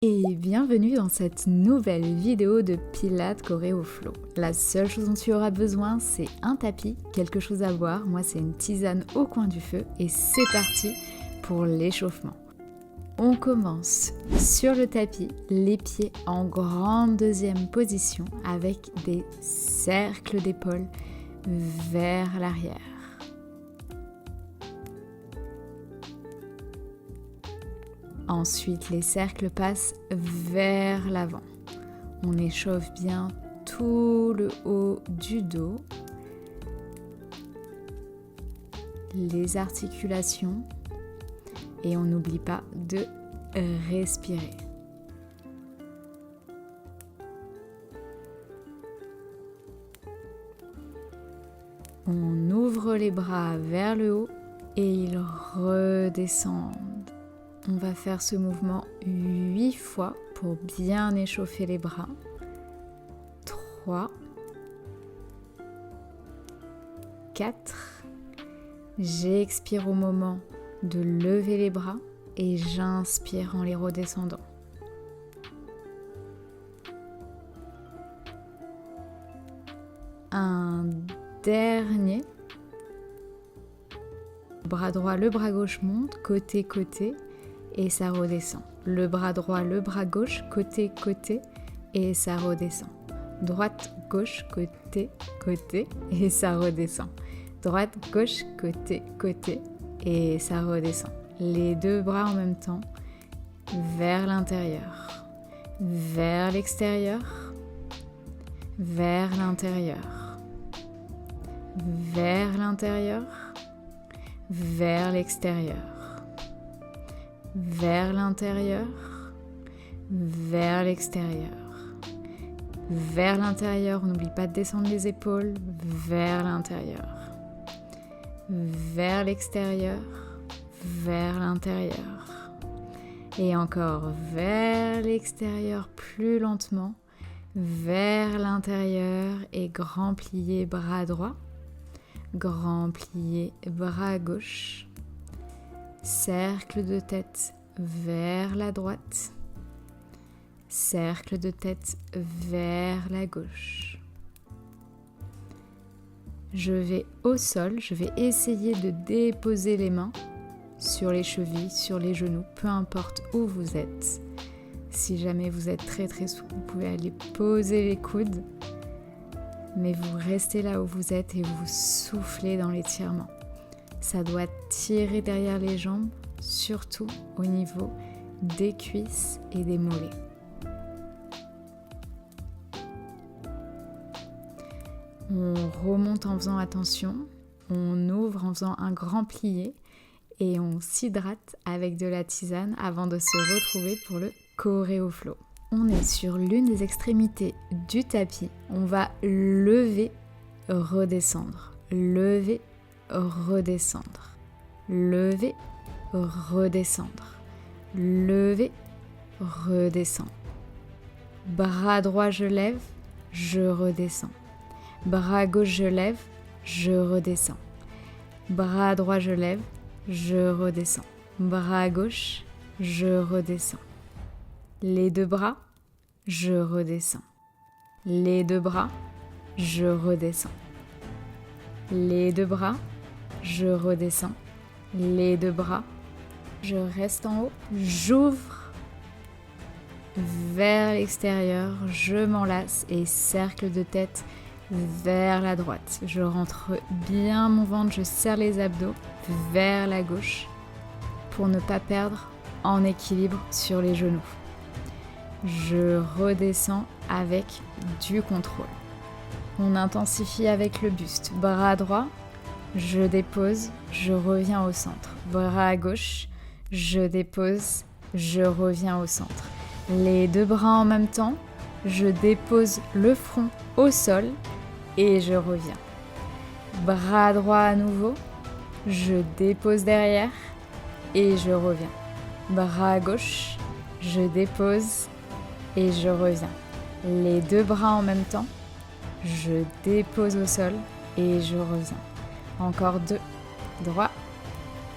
Et bienvenue dans cette nouvelle vidéo de Pilates Choréo Flow. La seule chose dont tu auras besoin, c'est un tapis, quelque chose à boire. Moi, c'est une tisane au coin du feu et c'est parti pour l'échauffement. On commence sur le tapis, les pieds en grande deuxième position avec des cercles d'épaules vers l'arrière. Ensuite, les cercles passent vers l'avant. On échauffe bien tout le haut du dos, les articulations et on n'oublie pas de respirer. On ouvre les bras vers le haut et ils redescendent. On va faire ce mouvement 8 fois pour bien échauffer les bras. 3, 4, j'expire au moment de lever les bras et j'inspire en les redescendant. Un dernier. Bras droit, le bras gauche monte, côté, côté. Et ça redescend. Le bras droit, le bras gauche, côté, côté, et ça redescend. Droite, gauche, côté, côté, et ça redescend. Droite, gauche, côté, côté, et ça redescend. Les deux bras en même temps, vers l'intérieur, vers l'extérieur, vers l'intérieur, vers l'intérieur, vers l'extérieur. Vers l'intérieur, vers l'extérieur. Vers l'intérieur, on n'oublie pas de descendre les épaules, vers l'intérieur. Vers l'extérieur, vers l'intérieur. Et encore vers l'extérieur plus lentement, vers l'intérieur et grand plié bras droit, grand plié bras gauche. Cercle de tête vers la droite, cercle de tête vers la gauche. Je vais au sol, je vais essayer de déposer les mains sur les chevilles, sur les genoux, peu importe où vous êtes. Si jamais vous êtes très souple, vous pouvez aller poser les coudes, mais vous restez là où vous êtes et vous soufflez dans l'étirement. Ça doit tirer derrière les jambes, surtout au niveau des cuisses et des mollets. On remonte en faisant attention, on ouvre en faisant un grand plié et on s'hydrate avec de la tisane avant de se retrouver pour le Choréo Flow. On est sur l'une des extrémités du tapis, on va lever, redescendre, lever, redescendre, lever, redescendre, lever, redescendre. Bras droit je lève, je redescends. Bras gauche je lève, je redescends. Bras droit je lève, je redescends. Bras gauche, je redescends. Les deux bras, je redescends. Les deux bras, je redescends. Les deux bras, je redescends. Les deux bras, je reste en haut. J'ouvre vers l'extérieur, je m'enlace et cercle de tête vers la droite. Je rentre bien mon ventre, je serre les abdos vers la gauche pour ne pas perdre en équilibre sur les genoux. Je redescends avec du contrôle. On intensifie avec le buste. Bras droit, je dépose, je reviens au centre. Bras gauche, je dépose, je reviens au centre. Les deux bras en même temps, je dépose le front au sol et je reviens. Bras droit à nouveau, je dépose derrière et je reviens. Bras gauche, je dépose et je reviens. Les deux bras en même temps, je dépose au sol et je reviens. Encore deux. Droit,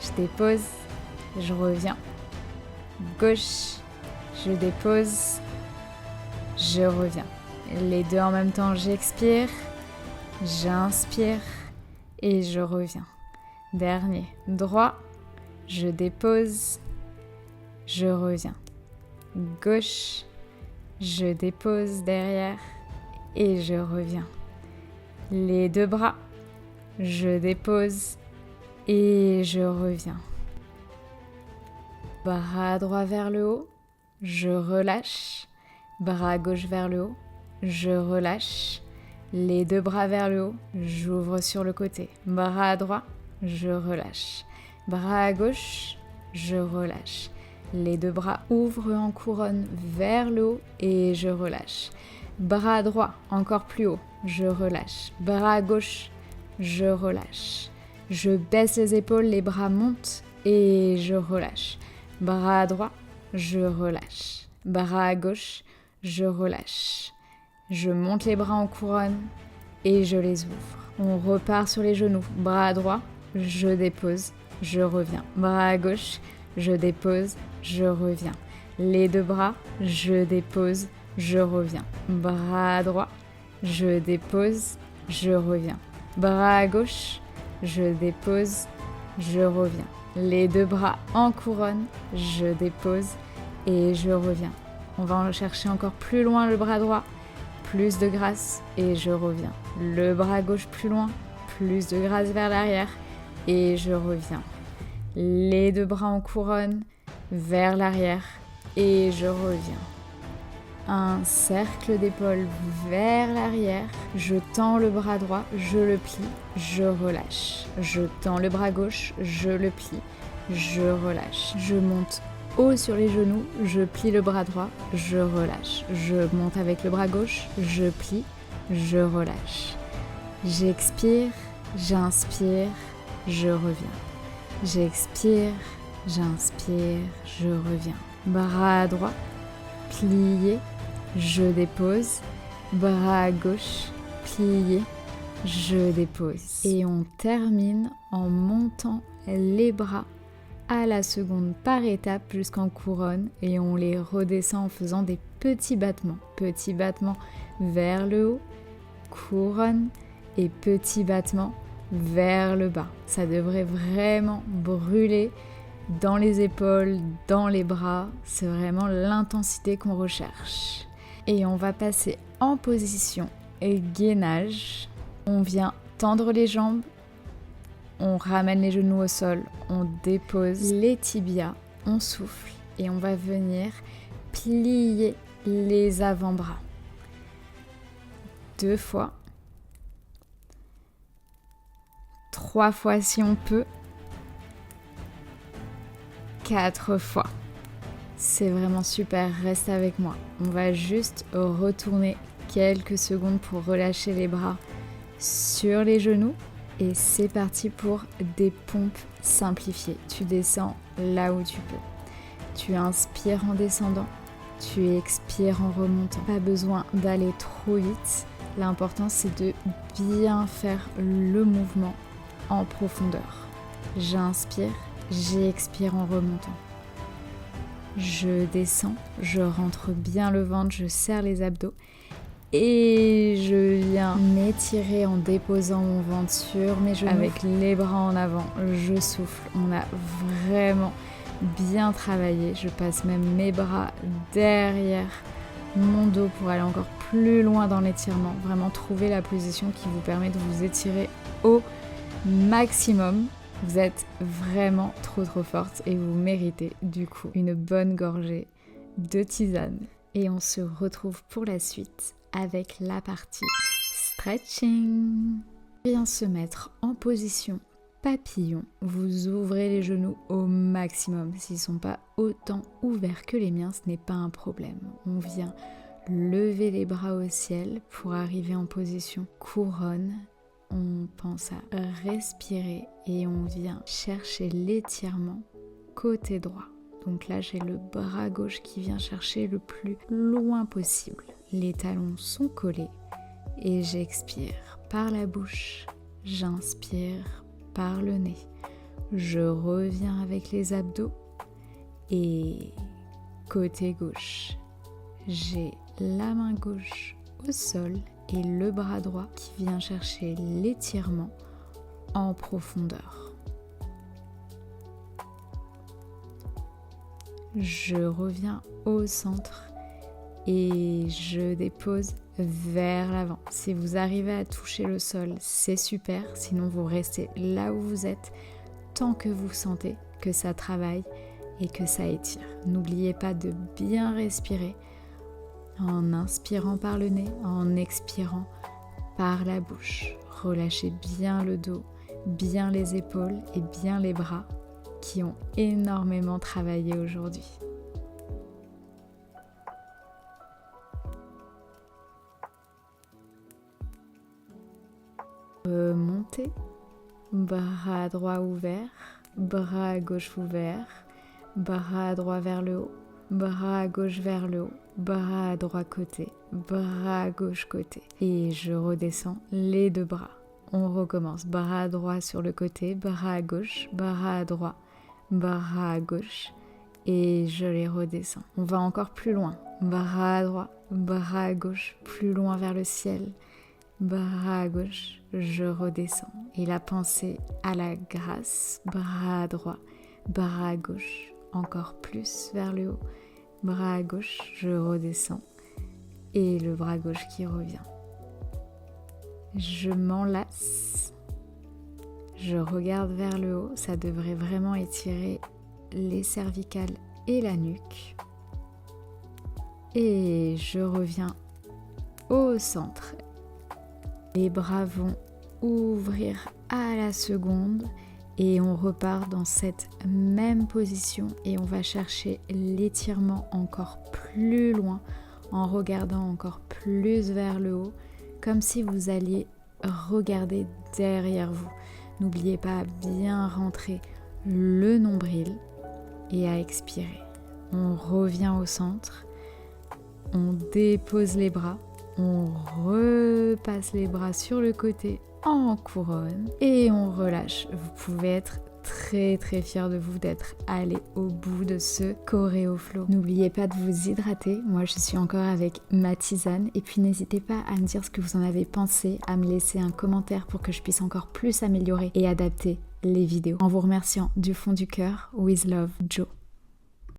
je dépose, je reviens. Gauche, je dépose, je reviens. Les deux en même temps, j'expire, j'inspire et je reviens. Dernier, droit, je dépose, je reviens. Gauche, je dépose derrière et je reviens. Les deux bras, je dépose et je reviens. Bras droit vers le haut, je relâche. Bras gauche vers le haut, je relâche. Les deux bras vers le haut, j'ouvre sur le côté. Bras droit, je relâche. Bras gauche, je relâche. Les deux bras ouvrent en couronne vers le haut et je relâche. Bras droit encore plus haut, je relâche. Bras gauche, je relâche. Je baisse les épaules, les bras montent et je relâche. Bras droit, je relâche. Bras gauche, je relâche. Je monte les bras en couronne et je les ouvre. On repart sur les genoux. Bras droit, je dépose, je reviens. Bras gauche, je dépose, je reviens. Les deux bras, je dépose, je reviens. Bras droit, je dépose, je reviens. Bras gauche, je dépose, je reviens. Les deux bras en couronne, je dépose et je reviens. On va en chercher encore plus loin le bras droit, plus de grâce et je reviens. Le bras gauche plus loin, plus de grâce vers l'arrière et je reviens. Les deux bras en couronne, vers l'arrière et je reviens. Un cercle d'épaule vers l'arrière, je tends le bras droit, je le plie, je relâche. Je tends le bras gauche, je le plie, je relâche. Je monte haut sur les genoux, je plie le bras droit, je relâche. Je monte avec le bras gauche, je plie, je relâche. J'expire, j'inspire, je reviens. J'expire, j'inspire, je reviens. Bras droit, plié, je dépose. Bras gauche, plié, je dépose. Et on termine en montant les bras à la seconde par étape jusqu'en couronne et on les redescend en faisant des petits battements. Petits battements vers le haut, couronne et petits battements vers le bas. Ça devrait vraiment brûler dans les épaules, dans les bras. C'est vraiment l'intensité qu'on recherche. Et on va passer en position et gainage. On vient tendre les jambes. On ramène les genoux au sol. On dépose les tibias. On souffle et on va venir plier les avant-bras. 2 fois. 3 fois si on peut. 4 fois. C'est vraiment super, reste avec moi. On va juste retourner quelques secondes pour relâcher les bras sur les genoux. Et c'est parti pour des pompes simplifiées. Tu descends là où tu peux. Tu inspires en descendant. Tu expires en remontant. Pas besoin d'aller trop vite. L'important c'est de bien faire le mouvement en profondeur. J'inspire, j'expire en remontant. Je descends, je rentre bien le ventre, je serre les abdos et je viens m'étirer en déposant mon ventre sur mes genoux avec les bras en avant. Je souffle, on a vraiment bien travaillé. Je passe même mes bras derrière mon dos pour aller encore plus loin dans l'étirement. Vraiment trouver la position qui vous permet de vous étirer au maximum. Vous êtes vraiment trop forte et vous méritez du coup une bonne gorgée de tisane. Et on se retrouve pour la suite avec la partie stretching. Bien se mettre en position papillon. Vous ouvrez les genoux au maximum. S'ils ne sont pas autant ouverts que les miens, ce n'est pas un problème. On vient lever les bras au ciel pour arriver en position couronne. On pense à respirer et on vient chercher l'étirement côté droit. Donc là, j'ai le bras gauche qui vient chercher le plus loin possible. Les talons sont collés et j'expire par la bouche, j'inspire par le nez. Je reviens avec les abdos et côté gauche. J'ai la main gauche au sol et le bras droit qui vient chercher l'étirement en profondeur. Je reviens au centre et je dépose vers l'avant. Si vous arrivez à toucher le sol, c'est super. Sinon, vous restez là où vous êtes tant que vous sentez que ça travaille et que ça étire. N'oubliez pas de bien respirer en inspirant par le nez, en expirant par la bouche. Relâchez bien le dos, bien les épaules et bien les bras qui ont énormément travaillé aujourd'hui. Remontez, bras droit ouvert, bras gauche ouvert, bras droit vers le haut, bras gauche vers le haut, bras droit côté, bras gauche côté. Et je redescends les deux bras. On recommence, bras droit sur le côté, bras gauche, bras droit, bras gauche. Et je les redescends. On va encore plus loin, bras droit, bras gauche, plus loin vers le ciel. Bras gauche, je redescends. Et la pensée à la grâce, bras droit, bras gauche, encore plus vers le haut. Bras gauche, je redescends. Et le bras gauche qui revient. Je m'enlace. Je regarde vers le haut. Ça devrait vraiment étirer les cervicales et la nuque. Et je reviens au centre. Les bras vont ouvrir à la seconde et on repart dans cette même position et on va chercher l'étirement encore plus loin en regardant encore plus vers le haut, comme si vous alliez regarder derrière vous. N'oubliez pas à bien rentrer le nombril et à expirer. On revient au centre, on dépose les bras. On repasse les bras sur le côté en couronne et on relâche. Vous pouvez être très très fiers de vous d'être allé au bout de ce choréoflow. N'oubliez pas de vous hydrater. Moi je suis encore avec ma tisane et puis n'hésitez pas à me dire ce que vous en avez pensé, à me laisser un commentaire pour que je puisse encore plus améliorer et adapter les vidéos. En vous remerciant du fond du cœur, with love, Jo.